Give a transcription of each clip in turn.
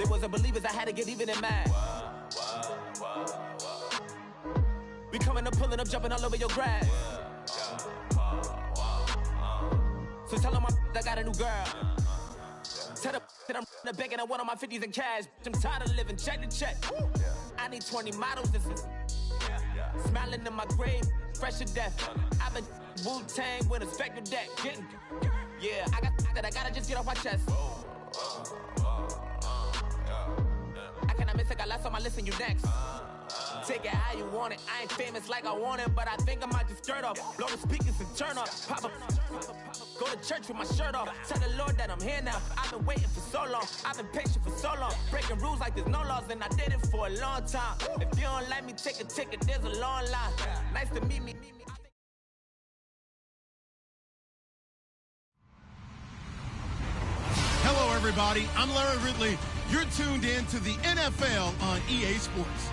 They wasn't believers, I had to get even in mad. We coming up, pulling up, jumping all over your grass. So tell them I got a new girl. Tell them that I'm the bank and I want all my 50s in cash. I'm tired of living check to check. I need 20 models this is smiling in my grave, fresh to death. I've been Wu-Tang with a spectral deck. Yeah, I gotta just get off my chest. I cannot miss it, got last on my list and you next. Take it how you want it. I ain't famous like I want it, but I think I might just skirt off. Blow the speakers and turn up. Pop up. Go to church with my shirt off. Tell the Lord that I'm here now. I've been waiting for so long. I've been patient for so long. Breaking rules like there's no laws, and I did it for a long time. If you don't like me, take a ticket. There's a long line. Nice to meet me. Hello, everybody. I'm Larry Ridley. You're tuned in to the NFL on EA Sports.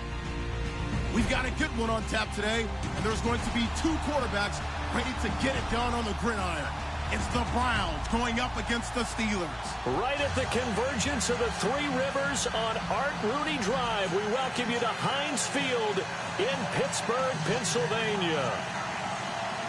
We've got a good one on tap today, and there's going to be two quarterbacks ready to get it done on the gridiron. It's the Browns going up against the Steelers. Right at the convergence of the Three Rivers on Art Rooney Drive, we welcome you to Heinz Field in Pittsburgh, Pennsylvania.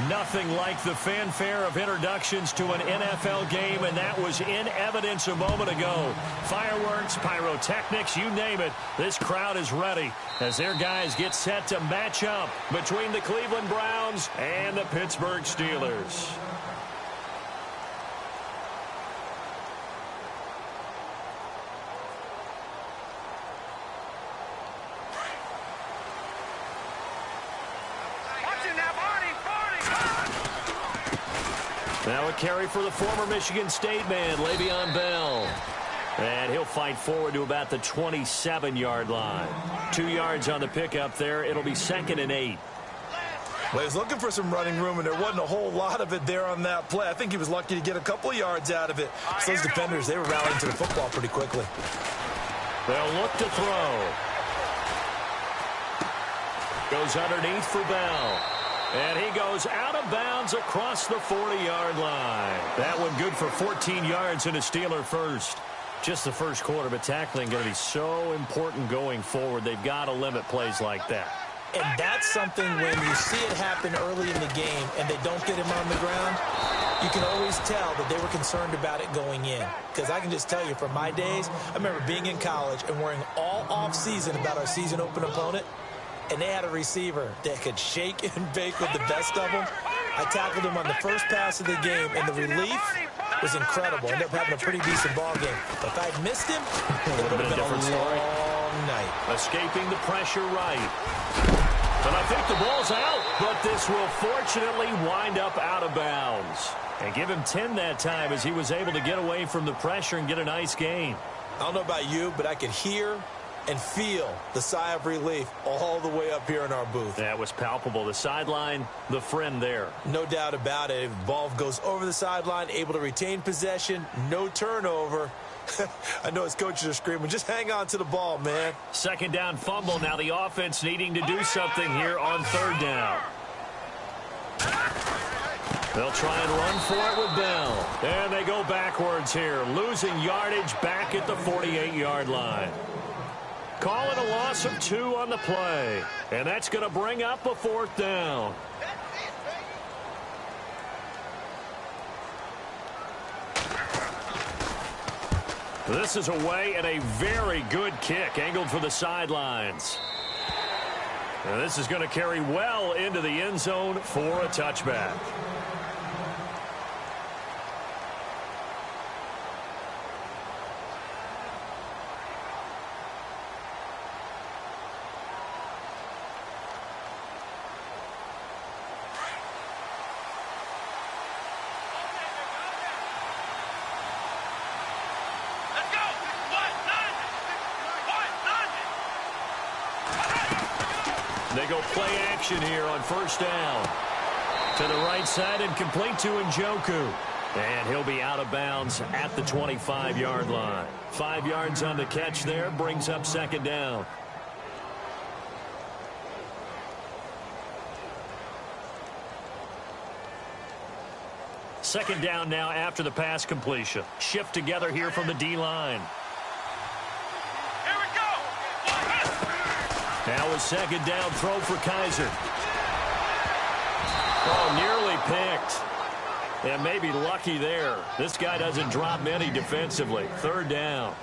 Nothing like the fanfare of introductions to an NFL game, and that was in evidence a moment ago. Fireworks, pyrotechnics, you name it. This crowd is ready as their guys get set to match up between the Cleveland Browns and the Pittsburgh Steelers. Now a carry for the former Michigan State man, Le'Veon Bell. And he'll fight forward to about the 27-yard line. 2 yards on the pickup there. It'll be 2nd and 8. Well, he was looking for some running room, and there wasn't a whole lot of it there on that play. I think he was lucky to get a couple of yards out of it. So those defenders, they were rallying to the football pretty quickly. They'll look to throw. Goes underneath for Bell. And he goes out of bounds across the 40-yard line. That one good for 14 yards and a Steeler first. Just the first quarter, but tackling going to be so important going forward. They've got to limit plays like that. And that's something when you see it happen early in the game and they don't get him on the ground, you can always tell that they were concerned about it going in. Because I can just tell you from my days, I remember being in college and worrying all off-season about our season open opponent. And they had a receiver that could shake and bake with the best of them. I tackled him on the first pass of the game, and the relief was incredible. Ended up having a pretty decent ball game. But if I'd missed him, it would have been a long night. Escaping the pressure right. And I think the ball's out, but this will fortunately wind up out of bounds. And give him 10 that time as he was able to get away from the pressure and get a nice gain. I don't know about you, but I could hear and feel the sigh of relief all the way up here in our booth. That was palpable. The sideline, the friend there. No doubt about it. If the ball goes over the sideline, able to retain possession, no turnover. I know his coaches are screaming, just hang on to the ball, man. 2nd down fumble. Now the offense needing to do something here on 3rd down. They'll try and run for it with Bell. And they go backwards here, losing yardage back at the 48-yard line. Calling a loss of 2 on the play. And that's going to bring up a 4th down. This is away and a very good kick angled for the sidelines. And this is going to carry well into the end zone for a touchback. They go play action here on 1st down. To the right side and complete to Njoku. And he'll be out of bounds at the 25-yard line. 5 yards on the catch there, brings up 2nd down. Second down now after the pass completion. Shift together here from the D-line. Now a second down throw for Kaiser. Oh, nearly picked. And maybe lucky there. This guy doesn't drop many defensively. Third down.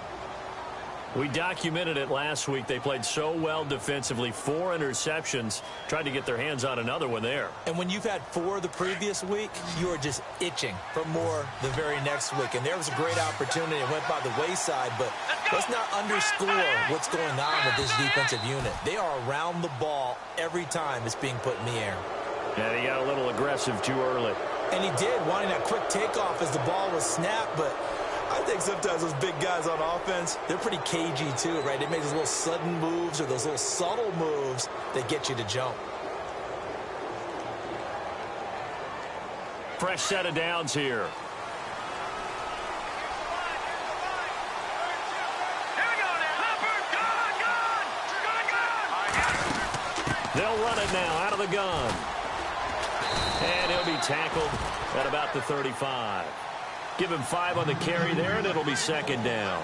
We documented it last week. They played so well defensively. 4 interceptions. Tried to get their hands on another one there. And when you've had 4 the previous week, you are just itching for more the very next week. And there was a great opportunity. It went by the wayside, but let's not underscore what's going on with this defensive unit. They are around the ball every time it's being put in the air. And he got a little aggressive too early. And he did, wanting that quick takeoff as the ball was snapped, but I think sometimes those big guys on offense, they're pretty cagey too, right? They make those little sudden moves or those little subtle moves that get you to jump. Fresh set of downs here. They'll run it now out of the gun. And he'll be tackled at about the 35. Give him 5 on the carry there, and it'll be second down.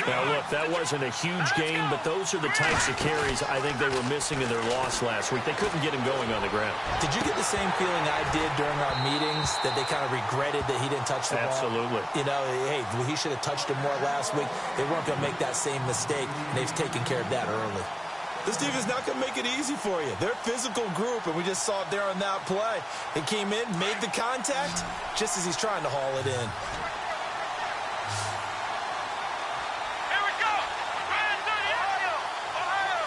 Now, look, that wasn't a huge gain, but those are the types of carries I think they were missing in their loss last week. They couldn't get him going on the ground. Did you get the same feeling I did during our meetings, that they kind of regretted that he didn't touch the ball? Absolutely. You know, hey, he should have touched him more last week. They weren't going to make that same mistake, and they've taken care of that early. This defense is not going to make it easy for you. They're a physical group, and we just saw it there on that play. They came in, made the contact, just as he's trying to haul it in. Here we go! Ohio!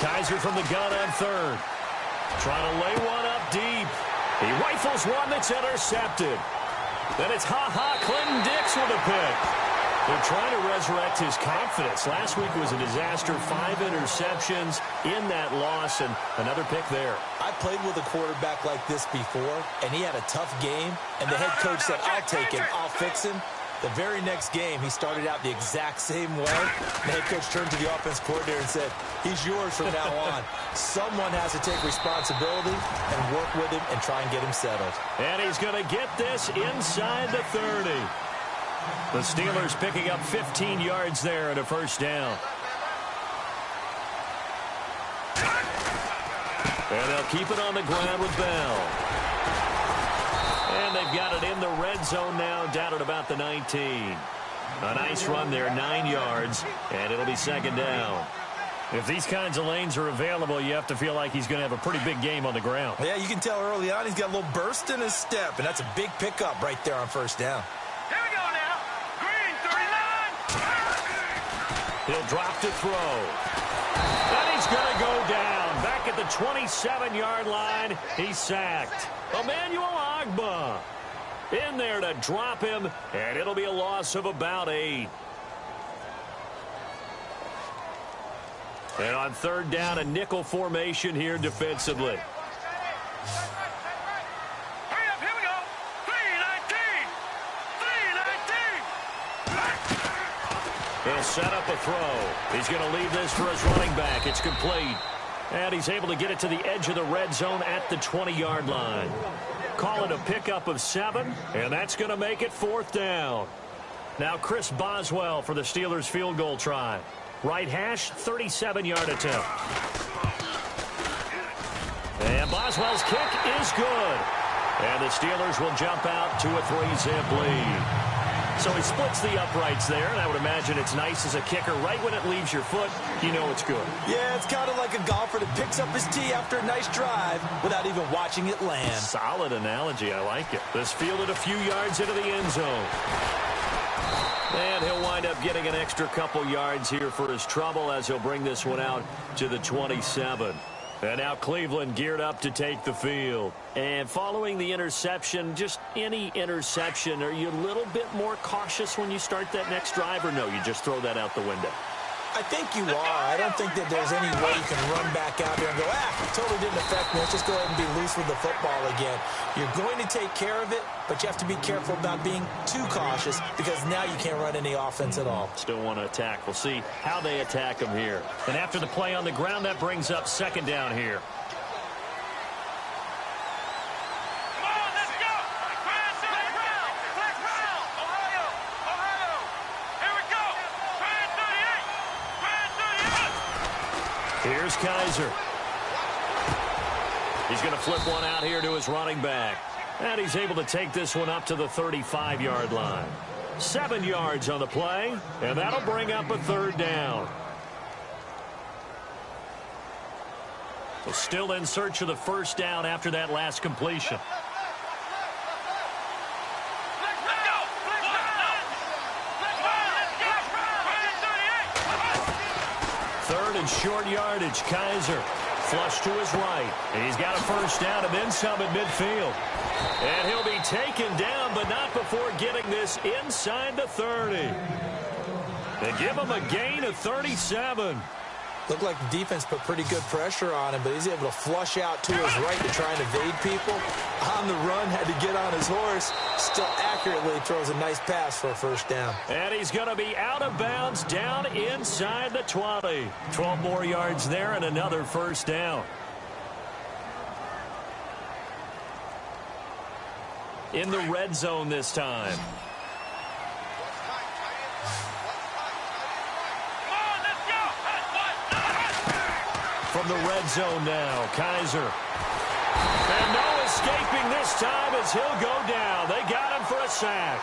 Kaiser from the gun on third. Trying to lay one up deep. He rifles one that's intercepted. Then it's Clinton Dix with a pick. They're trying to resurrect his confidence. Last week was a disaster. 5 interceptions in that loss, and another pick there. I played with a quarterback like this before, and he had a tough game, and the head coach said, I'll take him, I'll fix him. The very next game, he started out the exact same way. The head coach turned to the offense coordinator and said, he's yours from now on. Someone has to take responsibility and work with him and try and get him settled. And he's going to get this inside the 30. The Steelers picking up 15 yards there and a first down. And they'll keep it on the ground with Bell. And they've got it in the red zone now, down at about the 19. A nice run there, 9 yards, and it'll be second down. If these kinds of lanes are available, you have to feel like he's going to have a pretty big game on the ground. Yeah, you can tell early on he's got a little burst in his step, and that's a big pickup right there on first down. Here we go now. Green, 39. He'll drop to throw. And he's going to go down. Back at the 27-yard line, he's sacked. Emmanuel Ogbah in there to drop him, and it'll be a loss of about 8. And on third down, a nickel formation here defensively. Hurry up, here we go. 3-19. 3-19. He'll set up a throw. He's going to leave this for his running back. It's complete. And he's able to get it to the edge of the red zone at the 20-yard line. Call it a pickup of 7, and that's going to make it fourth down. Now Chris Boswell for the Steelers field goal try. Right hash, 37-yard attempt. And Boswell's kick is good. And the Steelers will jump out to a 3-zip lead. So he splits the uprights there, and I would imagine it's nice as a kicker. Right when it leaves your foot, you know it's good. Yeah, it's kind of like a golfer that picks up his tee after a nice drive without even watching it land. Solid analogy. I like it. This fielded a few yards into the end zone. And he'll wind up getting an extra couple yards here for his trouble as he'll bring this one out to the 27. And now Cleveland geared up to take the field. And following the interception, just any interception, are you a little bit more cautious when you start that next drive, or no, you just throw that out the window? I think you are. I don't think that there's any way you can run back out there and go, totally didn't affect me. Let's just go ahead and be loose with the football again. You're going to take care of it, but you have to be careful about being too cautious because now you can't run any offense at all. Still want to attack. We'll see how they attack him here. And after the play on the ground, that brings up second down here. Come on, let's go. Ohio. Here's Kaiser. He's going to flip one out here to his running back. And he's able to take this one up to the 35-yard line. 7 yards on the play, and that'll bring up a third down. So still in search of the first down after that last completion. Third and short yardage. Kaiser flush to his right. And he's got a first down and then some at midfield. And he'll be taken down, but not before getting this inside the 30. They give him a gain of 37. Looked like the defense put pretty good pressure on him, but he's able to flush out to his right to try and evade people. On the run, had to get on his horse. Still accurately throws a nice pass for a first down. And he's going to be out of bounds down inside the 20. 12 more yards there and another first down. In the red zone this time. From the red zone now, Kaiser. And no escaping this time as he'll go down. They got him for a sack.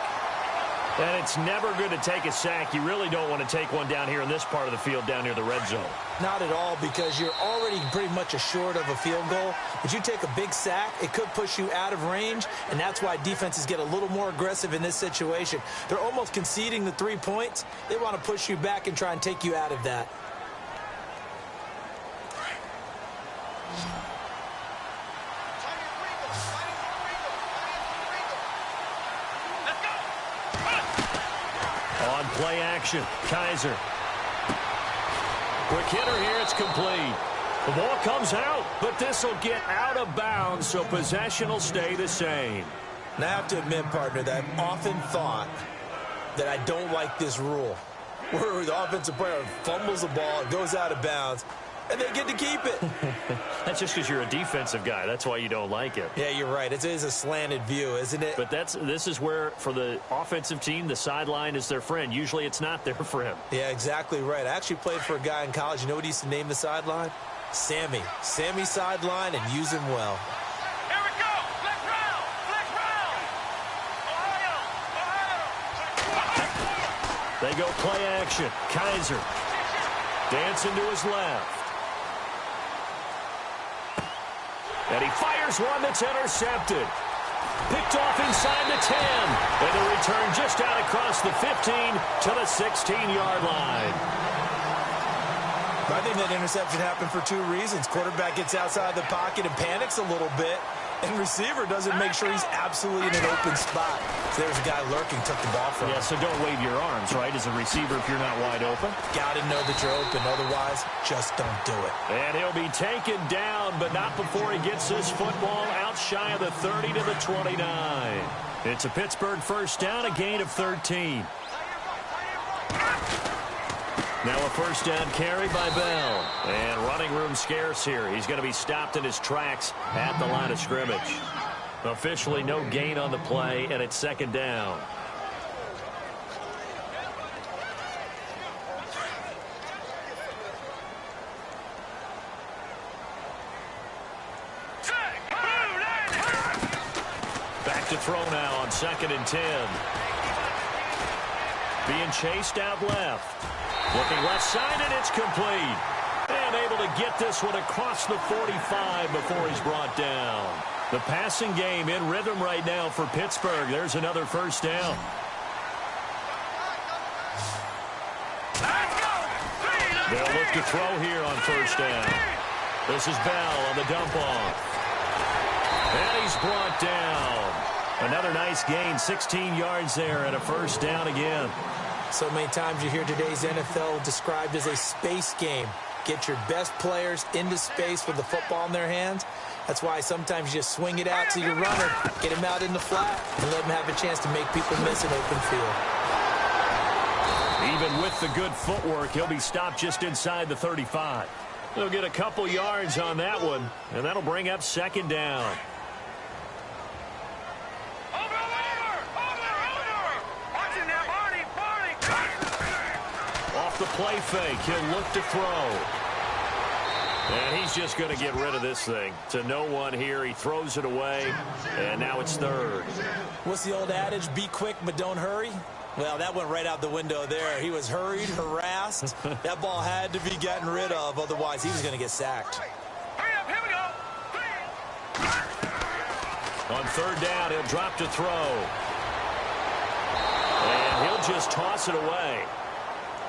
And it's never good to take a sack. You really don't want to take one down here in this part of the field down near the red zone. Not at all, because you're already pretty much assured of a field goal. But you take a big sack, it could push you out of range, and that's why defenses get a little more aggressive in this situation. They're almost conceding the 3 points. They want to push you back and try and take you out of that. On play action, Kaiser. Quick hitter here, it's complete. The ball comes out, but this will get out of bounds, so possession will stay the same. And I have to admit, partner, that I've often thought that I don't like this rule, where the offensive player fumbles the ball, it goes out of bounds, and they get to keep it. That's just because you're a defensive guy. That's why you don't like it. Yeah, you're right. It is a slanted view, isn't it? But this is where, for the offensive team, the sideline is their friend. Usually it's not their friend. Yeah, exactly right. I actually played for a guy in college. You know what he used to name the sideline? Sammy. Sammy sideline, and use him well. Here we go. Flex round. Flex round. Ohio. They go play action. Kaiser dancing to his left. And he fires one that's intercepted. Picked off inside the 10. And the return just out across the 15 to the 16-yard line. I think that interception happened for 2 reasons. Quarterback gets outside the pocket and panics a little bit. And receiver doesn't make sure he's absolutely in an open spot. So there's a guy lurking, took the ball from him. Yeah, so don't wave your arms, right, as a receiver if you're not wide open. Got to know that you're open. Otherwise, just don't do it. And he'll be taken down, but not before he gets this football out shy of the 30 to the 29. It's a Pittsburgh first down, a gain of 13. Now a first down carry by Bell. And running room scarce here. He's going to be stopped in his tracks at the line of scrimmage. Officially no gain on the play, and it's second down. Back to throw now on 2nd and 10. Being chased out left. Looking left side, and it's complete. And able to get this one across the 45 before he's brought down. The passing game in rhythm right now for Pittsburgh. There's another first down. They'll look to throw here on first down. This is Bell on the dump off. And he's brought down. Another nice gain, 16 yards there, and a first down again. So many times you hear today's NFL described as a space game. Get your best players into space with the football in their hands. That's why sometimes you just swing it out to your runner, get him out in the flat, and let him have a chance to make people miss an open field. Even with the good footwork, he'll be stopped just inside the 35. He'll get a couple yards on that one, and that'll bring up second down. Off the play fake, he'll look to throw. And he's just going to get rid of this thing. To no one here. He throws it away, and now it's third. What's the old adage? Be quick, but don't hurry. Well, that went right out the window there. He was hurried, harassed. That ball had to be gotten rid of. Otherwise, he was going to get sacked. Here we go. On third down, he'll drop to throw. And he'll just toss it away.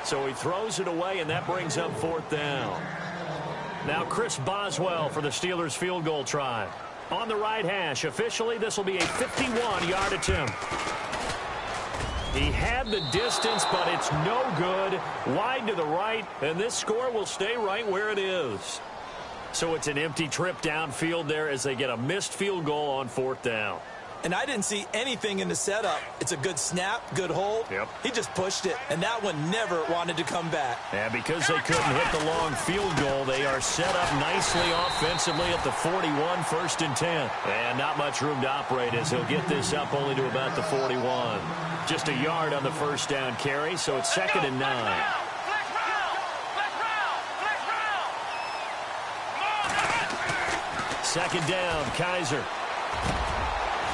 So he throws it away, and that brings up fourth down. Now Chris Boswell for the Steelers field goal try. On the right hash, officially this will be a 51-yard attempt. He had the distance, but it's no good. Wide to the right, and this score will stay right where it is. So it's an empty trip downfield there as they get a missed field goal on fourth down. And I didn't see anything in the setup. It's a good snap, good hold. Yep. He just pushed it, and that one never wanted to come back. And because they couldn't hit the long field goal, they are set up nicely offensively at the 41, 1st and 10. And not much room to operate as he'll get this up only to about the 41. Just a yard on the first down carry, so it's 2nd and 9. Second down, Kaiser.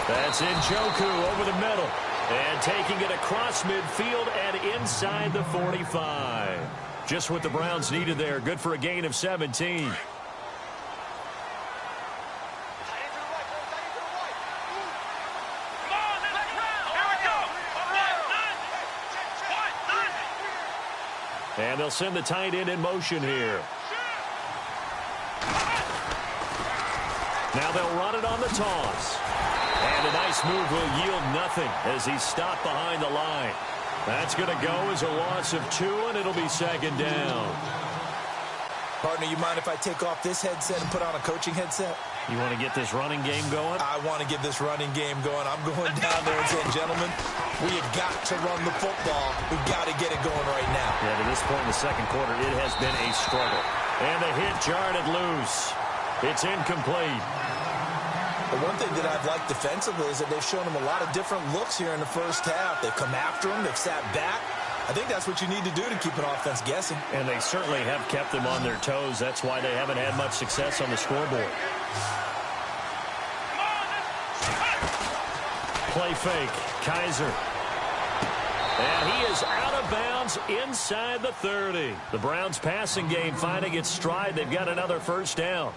That's Njoku over the middle. And taking it across midfield and inside the 45. Just what the Browns needed there. Good for a gain of 17. And they'll send the tight end in motion here. Now they'll run it on the toss. And a nice move will yield nothing as he's stopped behind the line. That's going to go as a loss of 2, and it'll be 2nd down. Partner, you mind if I take off this headset and put on a coaching headset? You want to get this running game going? I want to get this running game going. I'm going down there and saying, gentlemen, we have got to run the football. We've got to get it going right now. Yeah, to this point in the second quarter, it has been a struggle. And the hit jarred it loose. It's incomplete. The one thing that I've liked defensively is that they've shown him a lot of different looks here in the first half. They've come after him. They've sat back. I think that's what you need to do to keep an offense guessing. And they certainly have kept them on their toes. That's why they haven't had much success on the scoreboard. Play fake. Kaiser. And he is out of bounds inside the 30. The Browns passing game finding its stride. They've got another first down.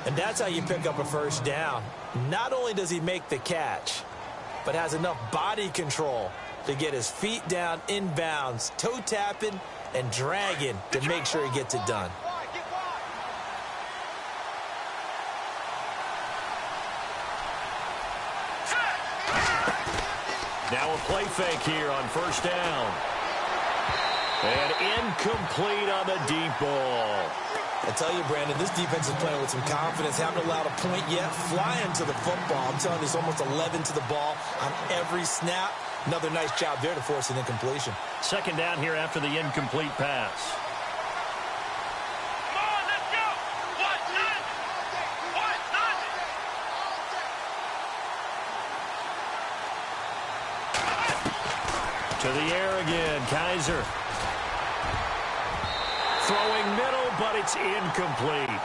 And that's how you pick up a first down. Not only does he make the catch, but has enough body control to get his feet down inbounds, toe tapping and dragging to make sure he gets it done. Now a play fake here on first down. And incomplete on the deep ball. I tell you, Brandon, this defense is playing with some confidence. Haven't allowed a point yet. Flying to the football. I'm telling you, it's almost 11 to the ball on every snap. Another nice job there to force an incompletion. Second down here after the incomplete pass. Come on, let's go. To the air again, Kaiser. Throwing middle, but it's incomplete.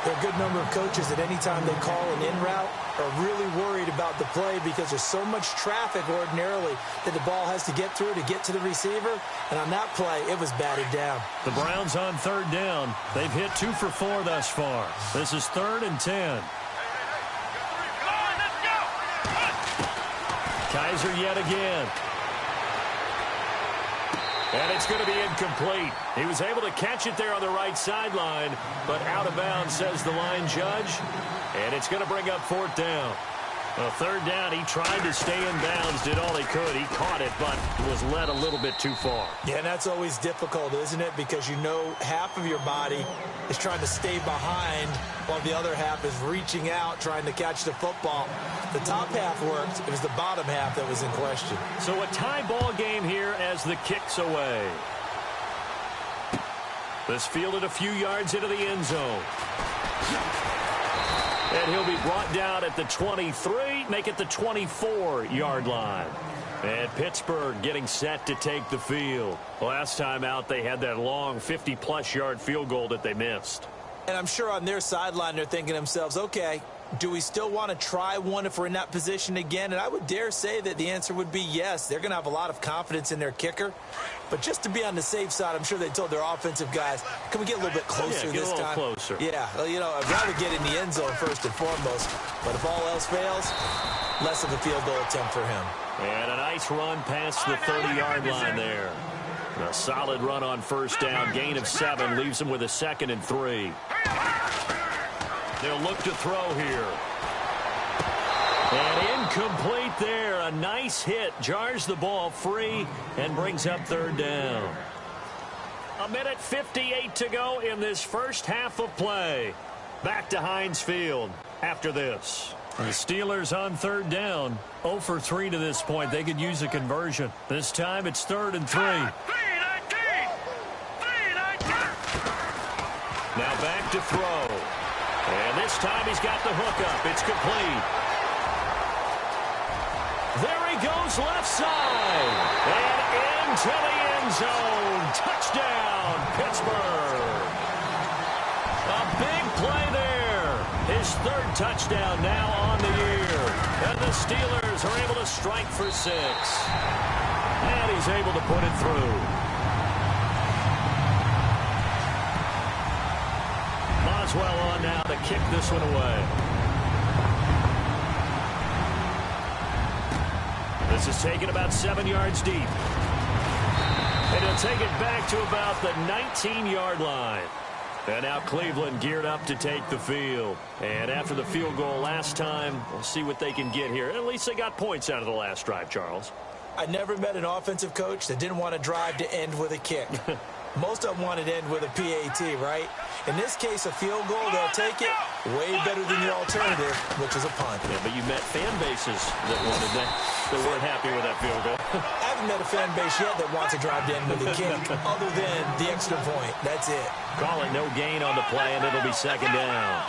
There are a good number of coaches that any time they call an in route are really worried about the play because there's so much traffic ordinarily that the ball has to get through to get to the receiver. And on that play, it was batted down. The Browns on third down. They've hit 2 for 4 thus far. This is 3rd and 10. Come on, let's go. Kaiser yet again. And it's going to be incomplete. He was able to catch it there on the right sideline, but out of bounds, says the line judge. And it's going to bring up fourth down. Well, third down, he tried to stay in bounds, did all he could. He caught it, but was led a little bit too far. Yeah, and that's always difficult, isn't it? Because you know half of your body is trying to stay behind while the other half is reaching out, trying to catch the football. The top half worked. It was the bottom half that was in question. So a tie ball game here as the kick's away. This fielded a few yards into the end zone. And he'll be brought down at the 23, make it the 24-yard line. And Pittsburgh getting set to take the field. Last time out, they had that long 50-plus yard field goal that they missed. And I'm sure on their sideline they're thinking to themselves, okay, do we still want to try one if we're in that position again? And I would dare say that the answer would be yes. They're going to have a lot of confidence in their kicker. But just to be on the safe side, I'm sure they told their offensive guys, can we get a little bit closer this time? Get a little closer. Yeah, well, you know, I'd rather get in the end zone first and foremost. But if all else fails, less of a field goal attempt for him. And a nice run past the 30-yard line there. A solid run on first down. Gain of 7 leaves him with a 2nd and 3. They'll look to throw here. And incomplete there. A nice hit. Jars the ball free and brings up 3rd down. 1:58 to go in this first half of play. Back to Heinz Field after this. The Steelers on 3rd down. 0 for 3 to this point. They could use a conversion. This time it's 3rd and 3. Now back to throw. And this time he's got the hook up. It's complete. There he goes left side. And into the end zone. Touchdown, Pittsburgh. A big play there. His 3rd touchdown now on the year. And the Steelers are able to strike for 6. And he's able to put it through. Boswell on now to kick this one away. This is taken about 7 yards deep. And he'll take it back to about the 19-yard line. And now Cleveland geared up to take the field. And after the field goal last time, we'll see what they can get here. At least they got points out of the last drive, Charles. I never met an offensive coach that didn't want to drive to end with a kick. Most of them wanted to end with a PAT, right? In this case, a field goal, they'll take it. Way better than the alternative, which is a punt. Yeah, but you met fan bases that wanted that, that weren't happy with that field goal. I haven't met a fan base yet that wants to drive to end with a kick, other than the extra point. That's it. Call it no gain on the play, and it'll be 2nd down.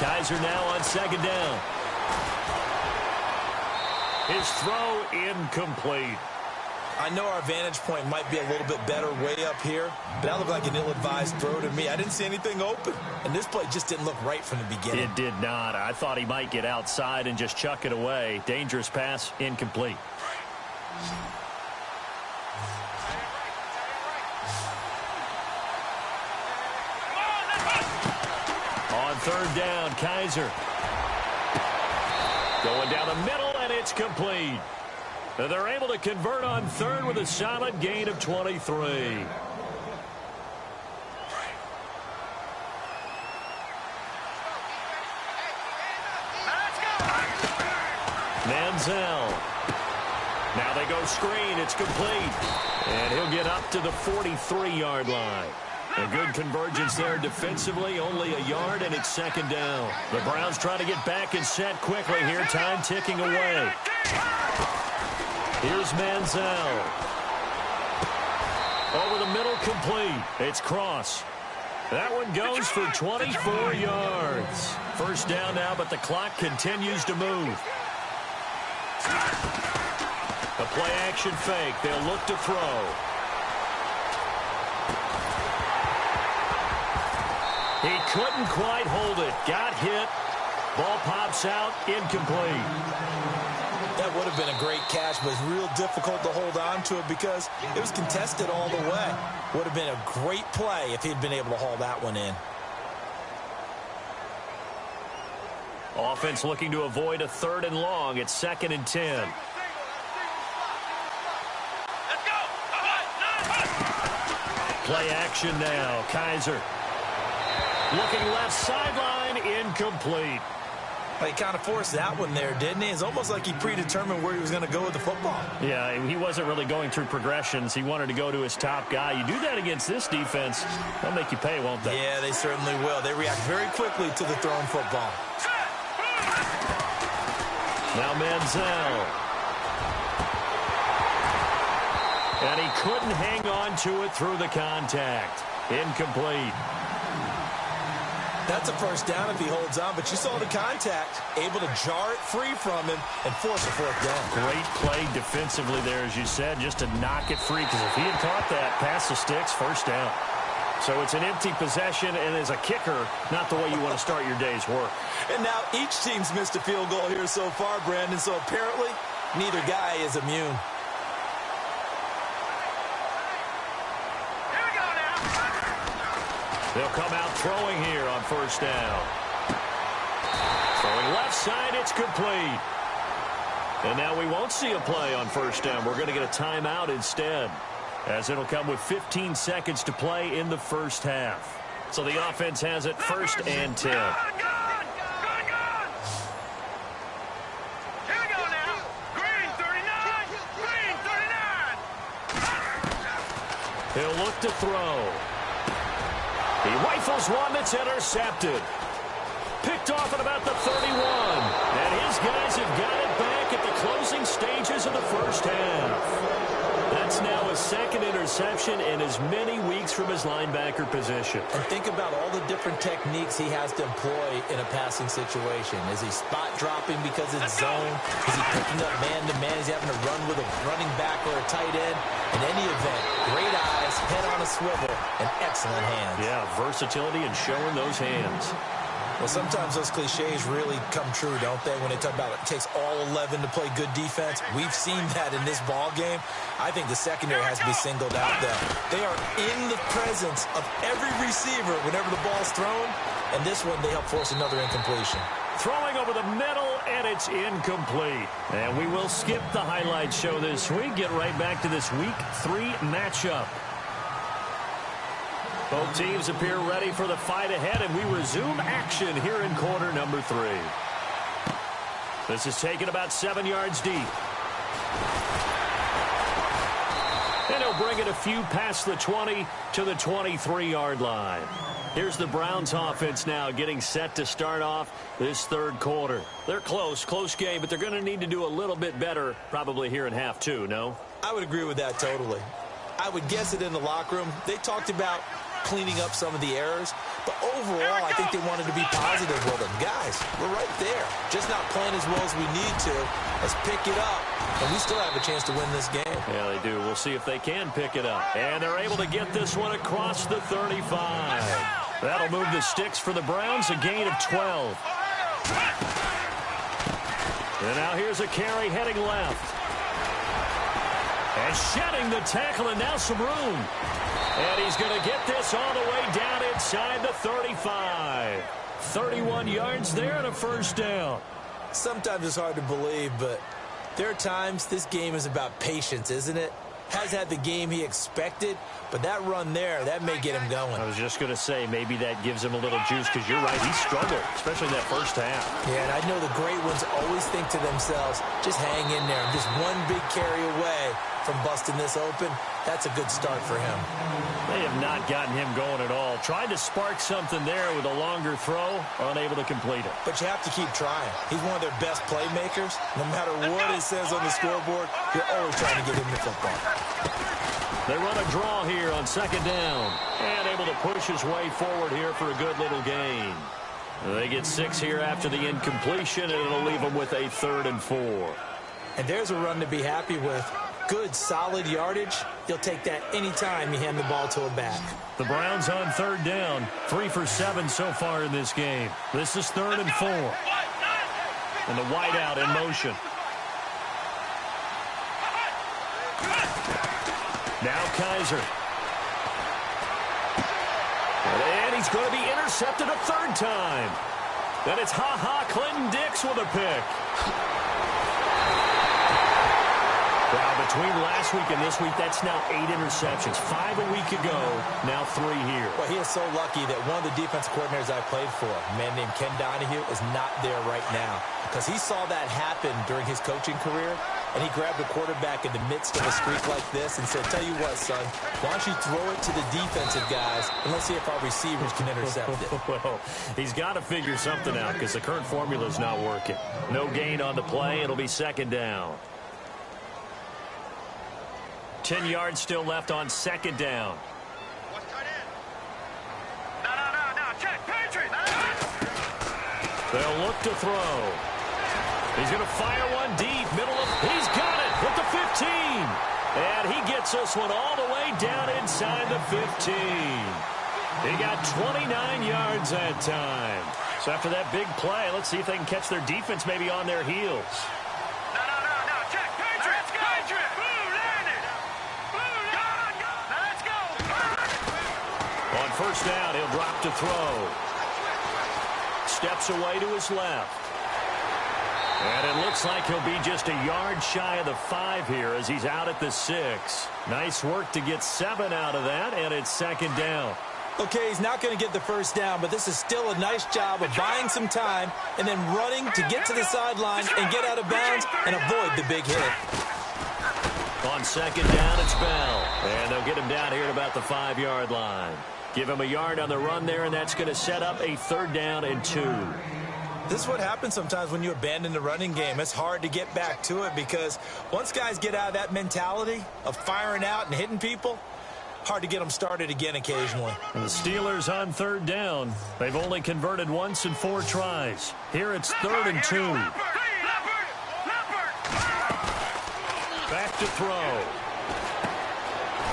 Kaiser now on 2nd down. His throw incomplete. I know our vantage point might be a little bit better way up here, but that looked like an ill-advised throw to me. I didn't see anything open, and this play just didn't look right from the beginning. It did not. I thought he might get outside and just chuck it away. Dangerous pass, incomplete. On 3rd down, Kaiser. Going down the middle, and it's complete. And they're able to convert on 3rd with a solid gain of 23. Manziel. Now they go screen. It's complete. And he'll get up to the 43-yard line. A good convergence there defensively, only a yard, and it's 2nd down. The Browns trying to get back and set quickly here, time ticking away. Here's Manziel. Over the middle, complete. It's Cross. That one goes for 24 yards. 1st down now, but the clock continues to move. A play-action fake. They'll look to throw. He couldn't quite hold it. Got hit. Ball pops out. Incomplete. That would have been a great catch, but it's real difficult to hold on to it because it was contested all the way. Would have been a great play if he'd been able to haul that one in. Offense looking to avoid a 3rd and long. It's 2nd and 10. Play action now. Kaiser. Looking left sideline. Incomplete. He kind of forced that one there, didn't he? It's almost like he predetermined where he was going to go with the football. Yeah, he wasn't really going through progressions. He wanted to go to his top guy. You do that against this defense, they'll make you pay, won't they? Yeah, they certainly will. They react very quickly to the thrown football. Now Manziel. And he couldn't hang on to it through the contact. Incomplete. That's a 1st down if he holds on, but you saw the contact, able to jar it free from him and force a 4th down. Great play defensively there, as you said, just to knock it free, because if he had caught that, pass the sticks, 1st down. So it's an empty possession, and as a kicker, not the way you want to start your day's work. And now each team's missed a field goal here so far, Brandon, so apparently neither guy is immune. Here we go now. They'll come out throwing here on first down. Throwing left side, it's complete. And now we won't see a play on first down. We're going to get a timeout instead, as it'll come with 15 seconds to play in the first half. So the offense has it first and 10. Good. Here we go now. Green 39. Green 39. He'll look to throw. He rifles one that's intercepted. Picked off at about the 31. And his guys have got it back at the closing stages of the first half. That's now his second interception in as many weeks from his linebacker position. And think about all the different techniques he has to employ in a passing situation. Is he spot dropping because it's zone? Is he picking up man-to-man? Is he having to run with a running back or a tight end? In any event, great eyes, head on a swivel, and excellent hands. Yeah, versatility and showing those hands. Well, sometimes those cliches really come true, don't they? When they talk about it takes all 11 to play good defense. We've seen that in this ball game. I think the secondary has to be singled out, though. They are in the presence of every receiver whenever the ball's thrown. And this one, they help force another incompletion. Throwing over the middle, and it's incomplete. And we will skip the highlight show this week. Get right back to this Week 3 matchup. Both teams appear ready for the fight ahead, and we resume action here in quarter number 3. This is taken about 7 yards deep. And he'll bring it a few past the 20 to the 23-yard line. Here's the Browns offense now getting set to start off this third quarter. They're close game, but they're going to need to do a little bit better probably here in half 2, no? I would agree with that totally. I would guess it in the locker room. They talked about cleaning up some of the errors, but overall I think they wanted to be positive with them. Guys, we're right there, just not playing as well as we need to. Let's pick it up, and we still have a chance to win this game. Yeah, they do. We'll see if they can pick it up, and they're able to get this one across the 35. That'll move the sticks for the Browns, a gain of 12. And now here's a carry heading left, and shedding the tackle, and now some room. And he's going to get this all the way down inside the 35. 31 yards there and a first down. Sometimes it's hard to believe, but there are times this game is about patience, isn't it? Has had the game he expected, but that run there, that may get him going. I was just going to say, maybe that gives him a little juice, because you're right, he struggled, especially that first half. Yeah, and I know the great ones always think to themselves, just hang in there. I'm just one big carry away from busting this open. That's a good start for him. They have not gotten him going at all. Tried to spark something there with a longer throw, unable to complete it. But you have to keep trying. He's one of their best playmakers. No matter what it says on the scoreboard, you're always trying to get him the football. They run a draw here on second down, and able to push his way forward here for a good little gain. They get 6 here after the incompletion, and it'll leave them with a 3rd and 4. And there's a run to be happy with. Good, solid yardage. He'll take that anytime you hand the ball to a back. The Browns on 3rd down. 3 for 7 so far in this game. This is 3rd and 4. And the wideout in motion. Now Kaiser. And he's going to be intercepted a 3rd time. Then it's Clinton Dix with a pick. Well, between last week and this week, that's now 8 interceptions. 5 a week ago, now 3 here. Well, he is so lucky that one of the defense coordinators I played for, a man named Ken Donahue, is not there right now. Because he saw that happen during his coaching career, and he grabbed the quarterback in the midst of a streak like this and said, tell you what, son, why don't you throw it to the defensive guys, and let's see if our receivers can intercept it. Well, he's got to figure something out because the current formula is not working. No gain on the play. It'll be 2nd down. 10 yards still left on 2nd down. No. Check. Patriot. They'll look to throw. He's going to fire one deep. He's got it at the 15. And he gets this one all the way down inside the 15. He got 29 yards that time. So after that big play, let's see if they can catch their defense maybe on their heels. No. Check. Patriot. Let's go. Patriot. Blue landed. Blue landed. Let's go. On first down, he'll drop to throw. Steps away to his left. And it looks like he'll be just a yard shy of the 5 here as he's out at the 6. Nice work to get 7 out of that, and it's second down. Okay, he's not going to get the first down, but this is still a nice job of buying some time and then running to get to the sideline and get out of bounds and avoid the big hit. On second down, it's Bell. And they'll get him down here at about the 5-yard line. Give him a yard on the run there, and that's going to set up a 3rd down and 2. This is what happens sometimes when you abandon the running game. It's hard to get back to it because once guys get out of that mentality of firing out and hitting people, hard to get them started again occasionally. And the Steelers on 3rd down. They've only converted once in 4 tries. Here it's 3rd and 2. Back to throw.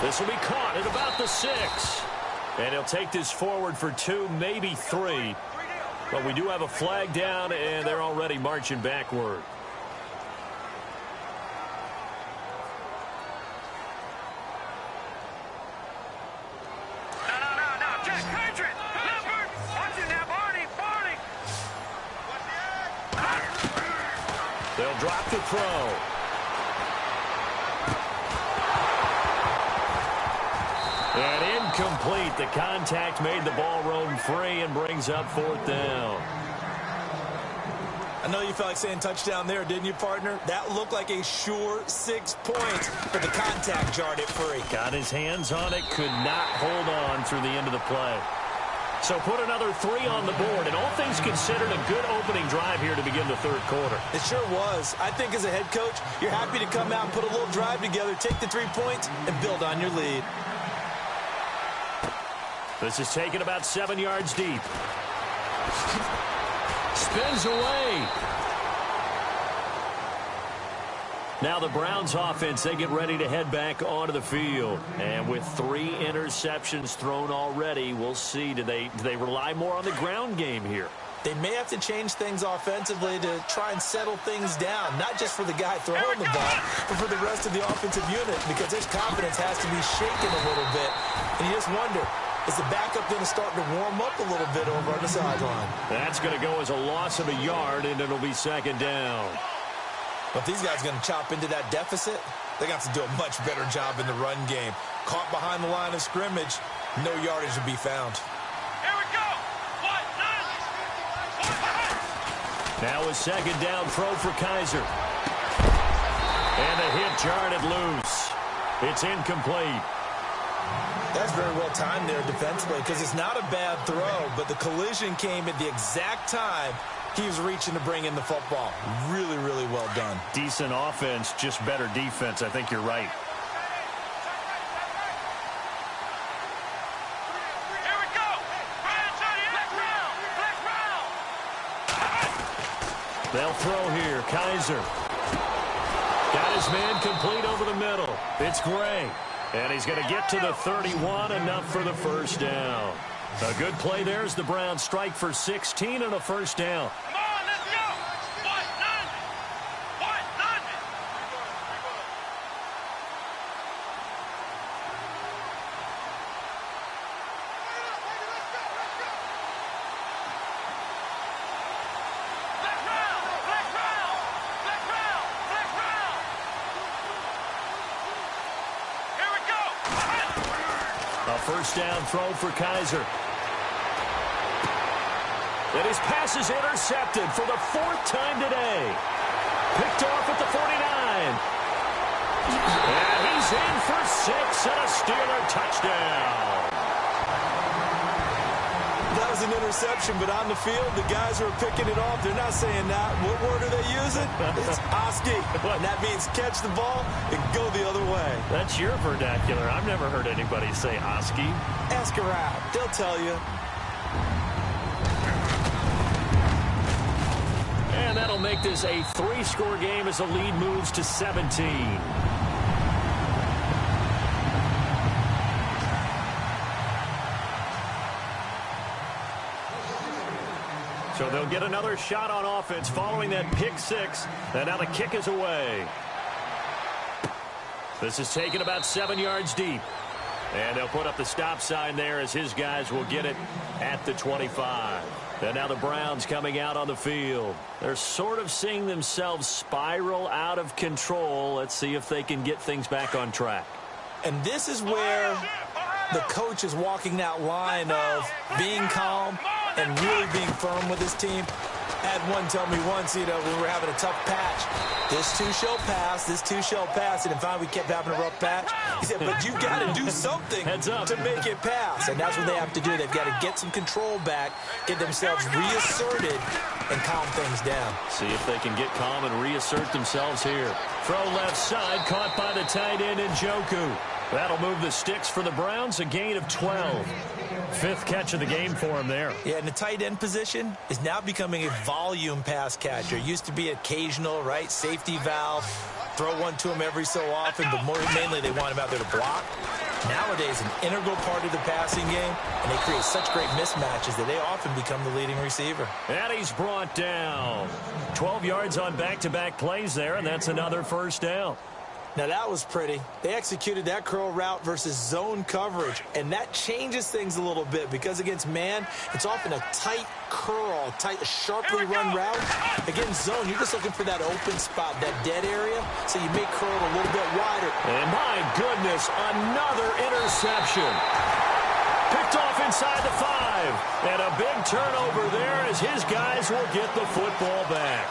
This will be caught at about the 6. And he'll take this forward for 2, maybe 3. But we do have a flag down, and they're already marching backward. No. Check. Patriot. Leopard. Watch it now, Barney. They'll drop the throw. And incomplete. The contact made the ball roam free and brings up 4th down. I know you felt like saying touchdown there, didn't you, partner? That looked like a sure 6 points, but the contact jarred it free. Got his hands on it, could not hold on through the end of the play. So put another 3 on the board, and all things considered, a good opening drive here to begin the 3rd quarter. It sure was. I think as a head coach, you're happy to come out and put a little drive together, take the 3 points, and build on your lead. This is taken about 7 yards deep. Spins away. Now the Browns offense, they get ready to head back onto the field. And with 3 interceptions thrown already, we'll see. Do they rely more on the ground game here? They may have to change things offensively to try and settle things down, not just for the guy throwing the ball, but for the rest of the offensive unit, because his confidence has to be shaken a little bit. And you just wonder, is the backup going to start to warm up a little bit over on the sideline? That's going to go as a loss of a yard, and it'll be second down. But these guys are going to chop into that deficit. They're going to have to do a much better job in the run game. Caught behind the line of scrimmage, no yardage to be found. Here we go. Now a second down throw for Kaiser. And the hit jarred it loose. It's incomplete. That's very well timed there defensively because it's not a bad throw, but the collision came at the exact time he was reaching to bring in the football. Really, really well done. Decent offense, just better defense. I think you're right. Here we go. Black round. They'll throw here. Kaiser. Got his man complete over the middle. It's Gray. And he's going to get to the 31, enough for the first down. A good play there as the Browns strike for 16 and a first down. Come on, let's go. A first down throw for Kaiser. And his pass is intercepted for the 4th time today. Picked off at the 49. And he's in for 6 and a Steeler touchdown. That was an interception, but on the field, the guys who are picking it off, they're not saying that. What word are they using? It's Oski. And that means catch the ball and go the other way. That's your vernacular. I've never heard anybody say Oski. Ask around. They'll tell you. And that'll make this a 3-score game as the lead moves to 17. get another shot on offense following that pick six. And now the kick is away. This is taken about 7 yards deep. And they'll put up the stop sign there as his guys will get it at the 25. And now the Browns coming out on the field. They're sort of seeing themselves spiral out of control. Let's see if they can get things back on track. And this is where the coach is walking that line of being calm and really being firm with his team. I had one tell me once, when we were having a tough patch, this too shall pass, this too shall pass. And finally we kept having a rough patch. He said, but you've got to do something to make it pass. And that's what they have to do. They've got to get some control back, get themselves reasserted, and calm things down. See if they can get calm and reassert themselves here. Throw left side, caught by the tight end Njoku. That'll move the sticks for the Browns, a gain of 12. Fifth catch of the game for him there. Yeah, and the tight end position is now becoming a volume pass catcher. Used to be occasional, right? Safety valve. Throw one to him every so often, but mainly they want him out there to block. Nowadays, an integral part of the passing game, and they create such great mismatches that they often become the leading receiver. And he's brought down. 12 yards on back-to-back plays there, and that's another first down. Now, that was pretty. They executed that curl route versus zone coverage, and that changes things a little bit because against man, it's often a tight curl, sharply run route. Against zone, you're just looking for that open spot, that dead area, so you may curl it a little bit wider. And my goodness, another interception. Picked off inside the 5, and a big turnover there as his guys will get the football back.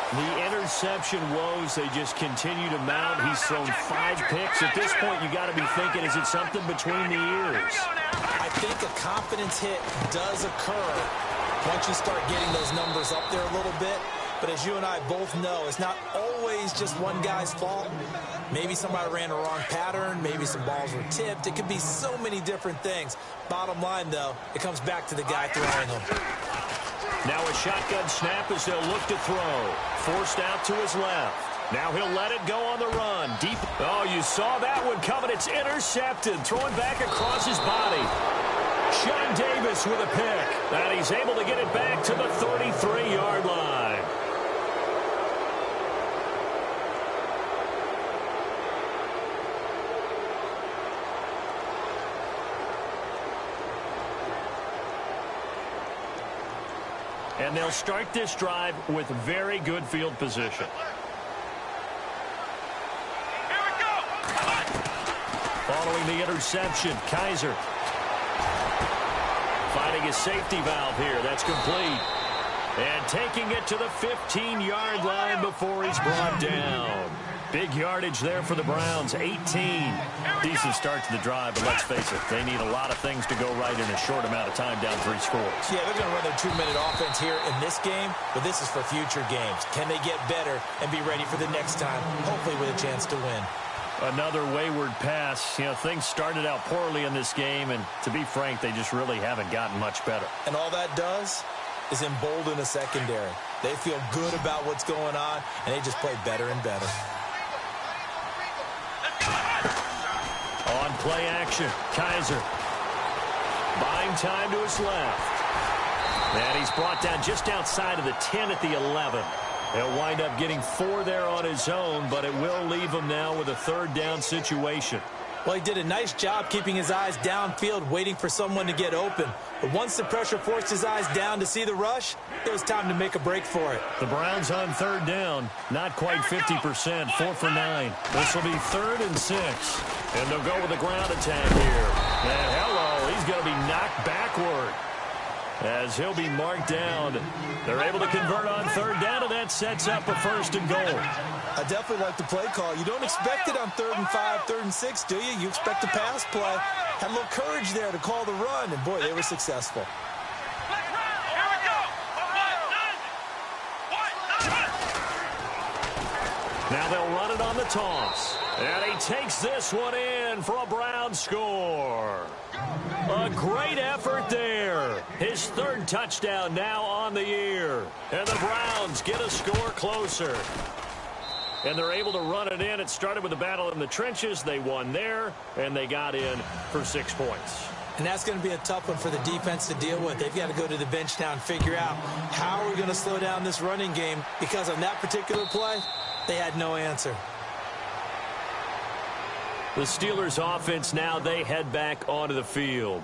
The interception woes, they just continue to mount. He's thrown 5 picks. At this point, you got to be thinking, is it something between the ears? I think a confidence hit does occur once you start getting those numbers up there a little bit. But as you and I both know, it's not always just one guy's fault. Maybe somebody ran a wrong pattern. Maybe some balls were tipped. It could be so many different things. Bottom line, though, it comes back to the guy throwing them. Now a shotgun snap as they'll look to throw. Forced out to his left. Now he'll let it go on the run. Deep. Oh, you saw that one coming. It's intercepted. Throwing back across his body. Sean Davis with a pick. And he's able to get it back to the 33-yard line. And they'll start this drive with very good field position. Here we go. Following the interception, Kaiser finding his safety valve here. That's complete. And taking it to the 15-yard line before he's brought down. Big yardage there for the Browns, 18. Decent start to the drive, but let's face it, they need a lot of things to go right in a short amount of time, down 3 scores. Yeah, they're going to run their 2-minute offense here in this game, but this is for future games. Can they get better and be ready for the next time, hopefully with a chance to win? Another wayward pass. Things started out poorly in this game, and to be frank, they just really haven't gotten much better. And all that does is embolden a secondary. They feel good about what's going on, and they just play better and better. On play action, Kaiser buying time to his left. And he's brought down just outside of the 10 at the 11. He'll wind up getting 4 there on his own, but it will leave him now with a 3rd down situation. Well, he did a nice job keeping his eyes downfield, waiting for someone to get open. But once the pressure forced his eyes down to see the rush, it was time to make a break for it. The Browns on 3rd down, not quite 50%, 4 for 9. This will be 3rd and 6. And they'll go with a ground attack here. And hello, he's going to be knocked backward as he'll be marked down. They're able to convert on 3rd down, and that sets up a 1st and goal. I definitely like the play call. You don't expect it on 3rd and 5, 3rd and 6, do you? You expect a pass play. Had a little courage there to call the run, and boy, they were successful. Here we go. Now they'll run it on the toss. And he takes this one in for a Brown score. A great effort there. His 3rd touchdown now on the year. And the Browns get a score closer. And they're able to run it in. It started with a battle in the trenches. They won there, and they got in for 6 points. And that's going to be a tough one for the defense to deal with. They've got to go to the bench now and figure out how are we going to slow down this running game, because on that particular play, they had no answer. The Steelers offense now, they head back onto the field.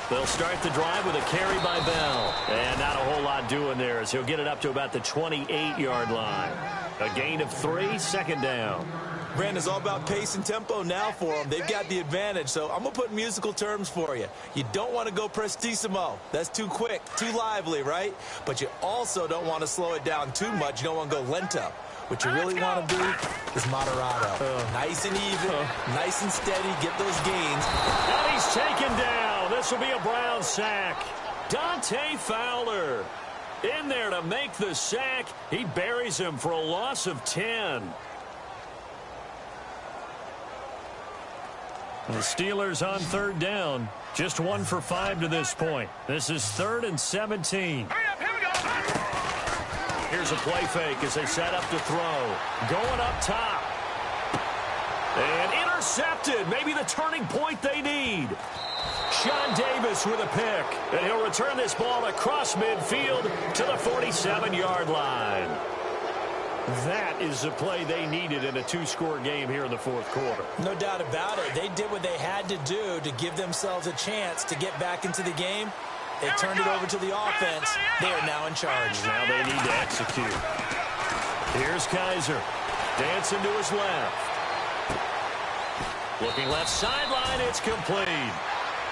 They'll start the drive with a carry by Bell. And not a whole lot doing there as he'll get it up to about the 28-yard line. A gain of 3, second down. Brandon, it's all about pace and tempo now for them. They've got the advantage, so I'm going to put musical terms for you. You don't want to go prestissimo. That's too quick, too lively, right? But you also don't want to slow it down too much. You don't want to go lento. What you really want to do is moderato. Nice and even, nice and steady, get those gains. And he's taken down. This will be a Brown sack. Dante Fowler in there to make the sack. He buries him for a loss of 10. The Steelers on third down. Just 1 for 5 to this point. This is 3rd and 17. Here's a play fake as they set up to throw. Going up top. And intercepted. Maybe the turning point they need. Sean Davis with a pick. And he'll return this ball across midfield to the 47-yard line. That is the play they needed in a 2-score game here in the fourth quarter. No doubt about it. They did what they had to do to give themselves a chance to get back into the game. They turned it over to the offense. They are now in charge. Now they need to execute. Here's Kaiser. Dancing to his left. Looking left sideline. It's complete.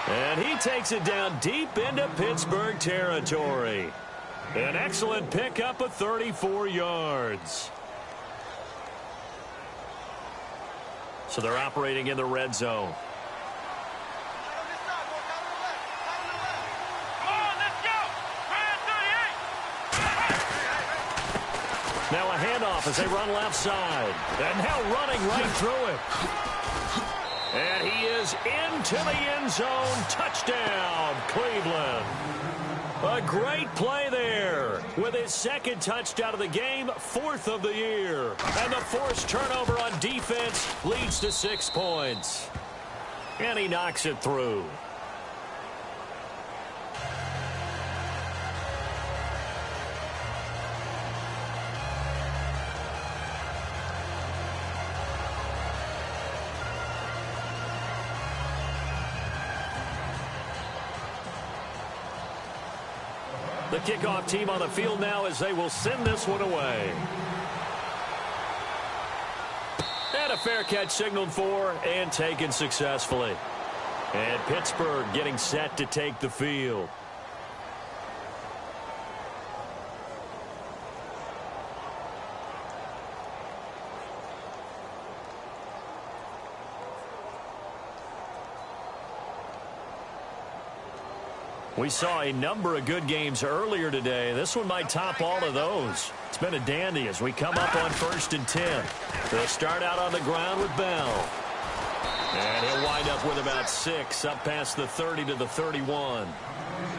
And he takes it down deep into Pittsburgh territory. An excellent pickup of 34 yards. So they're operating in the red zone. Now a handoff as they run left side. And now running right through it. And he is into the end zone. Touchdown, Cleveland. A great play there with his second touchdown of the game, 4th of the year. And the forced turnover on defense leads to 6 points. And he knocks it through. The kickoff team on the field now as they will send this one away. And a fair catch signaled for and taken successfully. And Pittsburgh getting set to take the field. We saw a number of good games earlier today. This one might top all of those. It's been a dandy as we come up on 1st and 10. They'll start out on the ground with Bell. And he'll wind up with about 6 up past the 30 to the 31.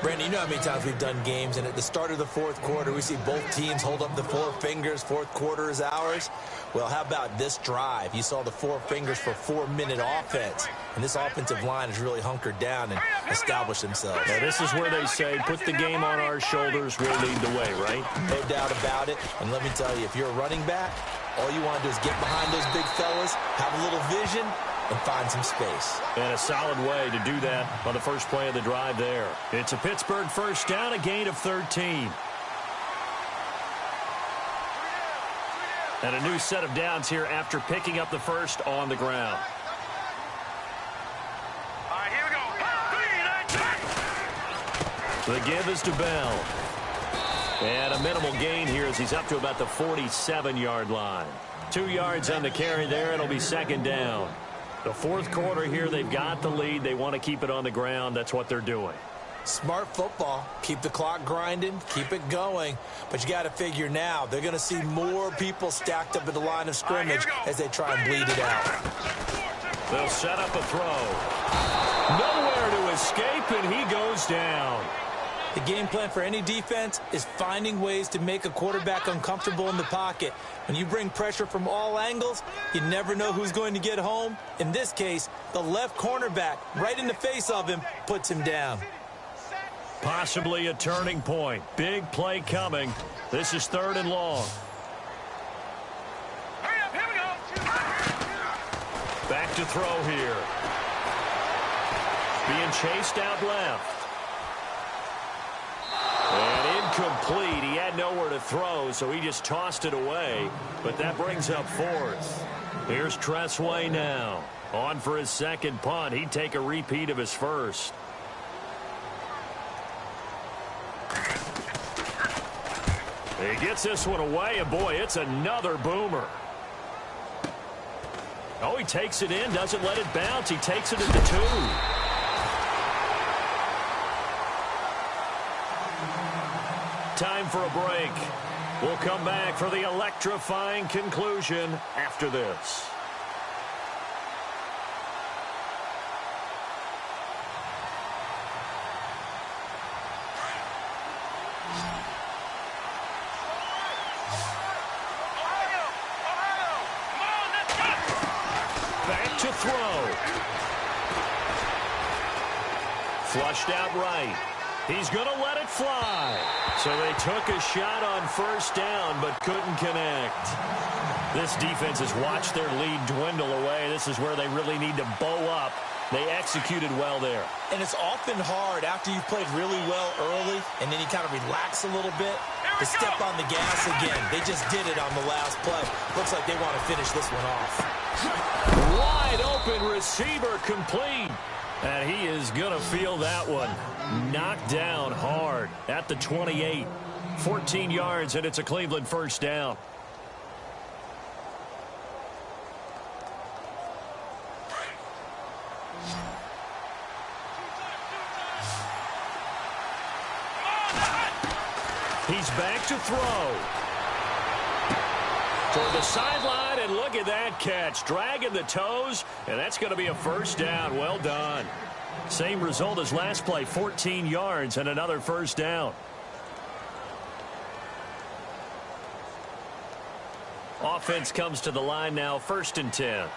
Brandon, you know how many times we've done games, and at the start of the fourth quarter, we see both teams hold up the 4 fingers, fourth quarter is ours. Well, how about this drive? You saw the 4 fingers for 4-minute offense, and this offensive line has really hunkered down and established themselves. Now, this is where they say, put the game on our shoulders, we'll lead the way, right? No doubt about it, and let me tell you, if you're a running back, all you want to do is get behind those big fellas, have a little vision, and find some space. And a solid way to do that on the first play of the drive there. It's a Pittsburgh first down, a gain of 13. And a new set of downs here after picking up the first on the ground. All right, here we go. The give is to Bell. And a minimal gain here as he's up to about the 47-yard line. 2 yards on the carry there. It'll be second down. The fourth quarter here, they've got the lead. They want to keep it on the ground. That's what they're doing. Smart football. Keep the clock grinding. Keep it going. But you got to figure now, they're going to see more people stacked up at the line of scrimmage as they try and bleed it out. They'll set up a throw. Nowhere to escape, and he goes down. The game plan for any defense is finding ways to make a quarterback uncomfortable in the pocket. When you bring pressure from all angles, you never know who's going to get home. In this case, the left cornerback, right in the face of him, puts him down. Possibly a turning point. Big play coming. This is 3rd and long. Hurry up, here we go. Back to throw here. Being chased out left. And incomplete. He had nowhere to throw, so he just tossed it away. But that brings up 4th. Here's Tressway now. On for his second punt. He'd take a repeat of his first. He gets this one away, and boy, it's another boomer. Oh, he takes it in, doesn't let it bounce. He takes it at the 2. Time for a break. We'll come back for the electrifying conclusion after this. Back to throw. Flushed out right. He's going to let it fly. So they took a shot on first down, but couldn't connect. This defense has watched their lead dwindle away. This is where they really need to bow up. They executed well there. And it's often hard after you've played really well early and then you kind of relax a little bit to step on the gas again. They just did it on the last play. Looks like they want to finish this one off. Wide open receiver complete. And he is going to feel that one. Knocked down hard at the 28. 14 yards, and it's a Cleveland first down. He's back to throw. Toward the sideline, and look at that catch. Dragging the toes, and that's going to be a first down. Well done. Same result as last play, 14 yards and another first down. Offense comes to the line now, 1st and 10.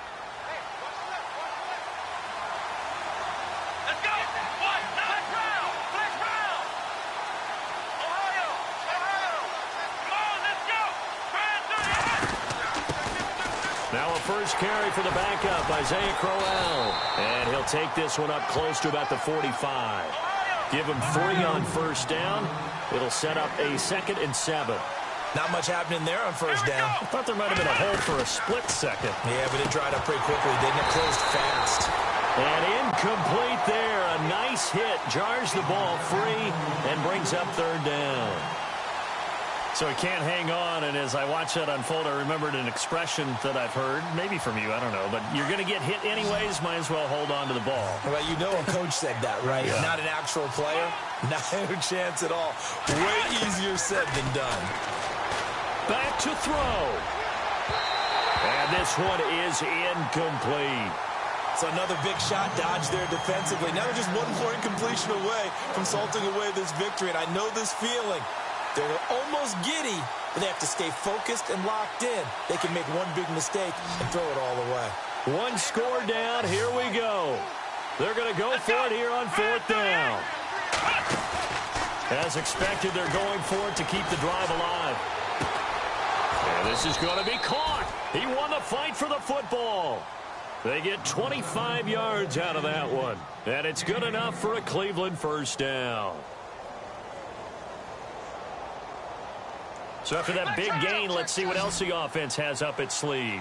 First carry for the backup, Isaiah Crowell. And he'll take this one up close to about the 45. Give him 3 on first down. It'll set up a 2nd and 7. Not much happening there on first down. I thought there might have been a hole for a split second. Yeah, but it dried up pretty quickly, didn't it? Closed fast. And incomplete there. A nice hit. Jars the ball free and brings up 3rd down. So he can't hang on, and as I watch that unfold, I remembered an expression that I've heard, maybe from you, I don't know, but you're going to get hit anyways, might as well hold on to the ball. Well, you know a coach said that, right? Yeah. Not an actual player. Not a chance at all. Way easier said than done. Back to throw. And this one is incomplete. So another big shot dodged there defensively. Now they're just one more incompletion away from salting away this victory, and I know this feeling. They're almost giddy, but they have to stay focused and locked in. They can make one big mistake and throw it all away. One score down. Here we go. They're going to go for it here on 4th down. As expected, they're going for it to keep the drive alive. And this is going to be caught. He won the fight for the football. They get 25 yards out of that one. And it's good enough for a Cleveland first down. So after that big gain, let's see what else the offense has up its sleeve.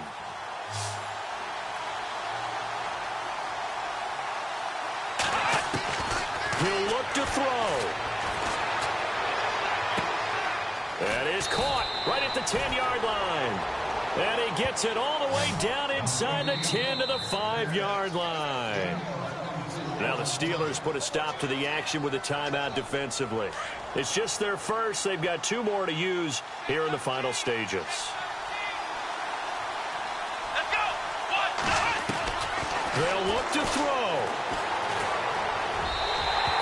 He'll look to throw. That is caught right at the 10-yard line. And he gets it all the way down inside the 10 to the 5-yard line. Now the Steelers put a stop to the action with a timeout defensively. It's just their first. They've got 2 more to use here in the final stages. Let's go. They'll look to throw.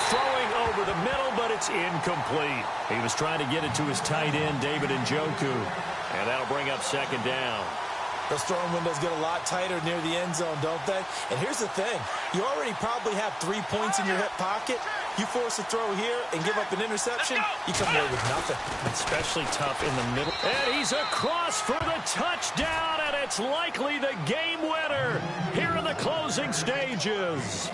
Throwing over the middle, but It's incomplete. He was trying to get it to his tight end, David Njoku. And that'll bring up second down. Those throwing windows get a lot tighter near the end zone, don't they? And here's the thing. You already probably have 3 points in your hip pocket. You force a throw here and give up an interception, you come away with nothing. Especially tough in the middle. And he's across for the touchdown, and it's likely the game winner here in the closing stages.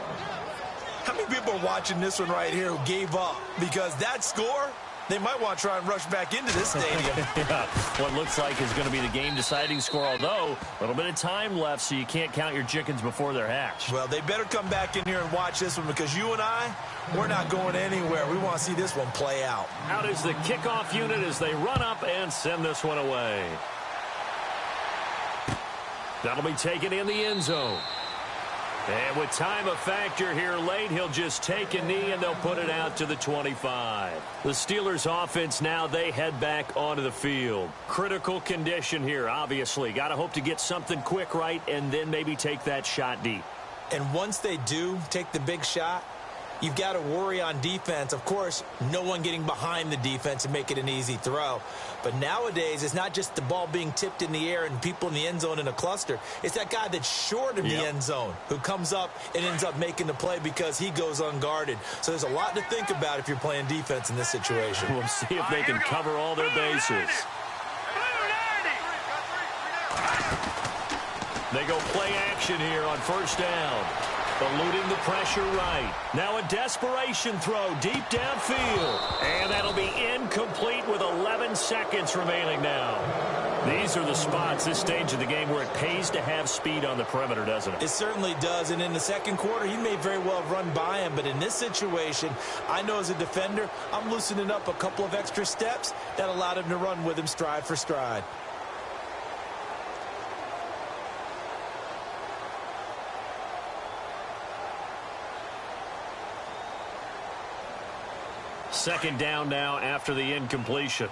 How many people are watching this one right here who gave up? Because that score, they might want to try and rush back into this stadium. Yeah, what looks like is going to be the game-deciding score, although a little bit of time left, so you can't count your chickens before they're hatched. Well, they better come back in here and watch this one, because you and I, we're not going anywhere. We want to see this one play out. Out is the kickoff unit as they run up and send this one away. That'll be taken in the end zone. And with time a factor here late, he'll just take a knee and they'll put it out to the 25. The Steelers offense now, they head back onto the field. Critical condition here, obviously. Got to hope to get something quick right and then maybe take that shot deep. And once they do take the big shot, you've got to worry on defense. Of course, no one getting behind the defense and make it an easy throw. But nowadays, it's not just the ball being tipped in the air and people in the end zone in a cluster. It's that guy that's short of the end zone who comes up and ends up making the play because he goes unguarded. So there's a lot to think about if you're playing defense in this situation. We'll see if they can cover all their bases. They go play action here on first down. Eluding the pressure right. Now a desperation throw deep downfield. And that'll be incomplete with 11 seconds remaining now. These are the spots, this stage of the game, where it pays to have speed on the perimeter, doesn't it? It certainly does. And in the second quarter, he may very well have run by him. But in this situation, I know as a defender, I'm loosening up a couple of extra steps that allowed him to run with him stride for stride. Second down now after the incompletion.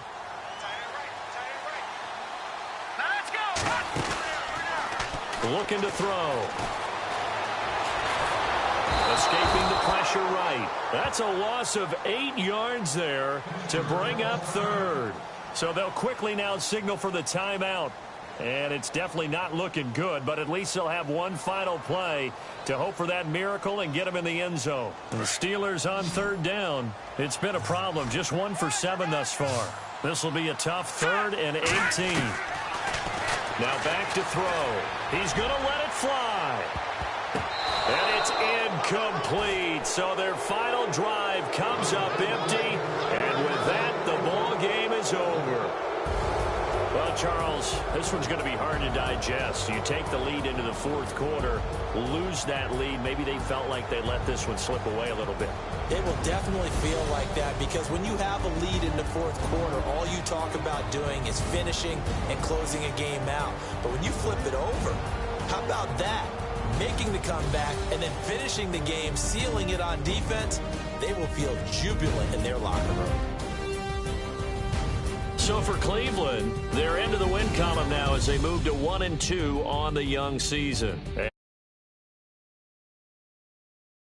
Looking to throw. Escaping the pressure right. That's a loss of 8 yards there to bring up third. So they'll quickly now signal for the timeout. And it's definitely not looking good, but at least they'll have one final play to hope for that miracle and get them in the end zone. And the Steelers on third down. It's been a problem. Just 1 for 7 thus far. This will be a tough 3rd and 18. Now back to throw. He's going to let it fly. And it's incomplete. So their final drive comes up empty. And with that, the ball game is over. Well, Charles, this one's going to be hard to digest. You take the lead into the fourth quarter, lose that lead. Maybe they felt like they let this one slip away a little bit. It will definitely feel like that because when you have a lead in the fourth quarter, all you talk about doing is finishing and closing a game out. But when you flip it over, how about that? Making the comeback and then finishing the game, sealing it on defense, they will feel jubilant in their locker room. So for Cleveland, they're into the win column now as they move to 1-2 on the young season.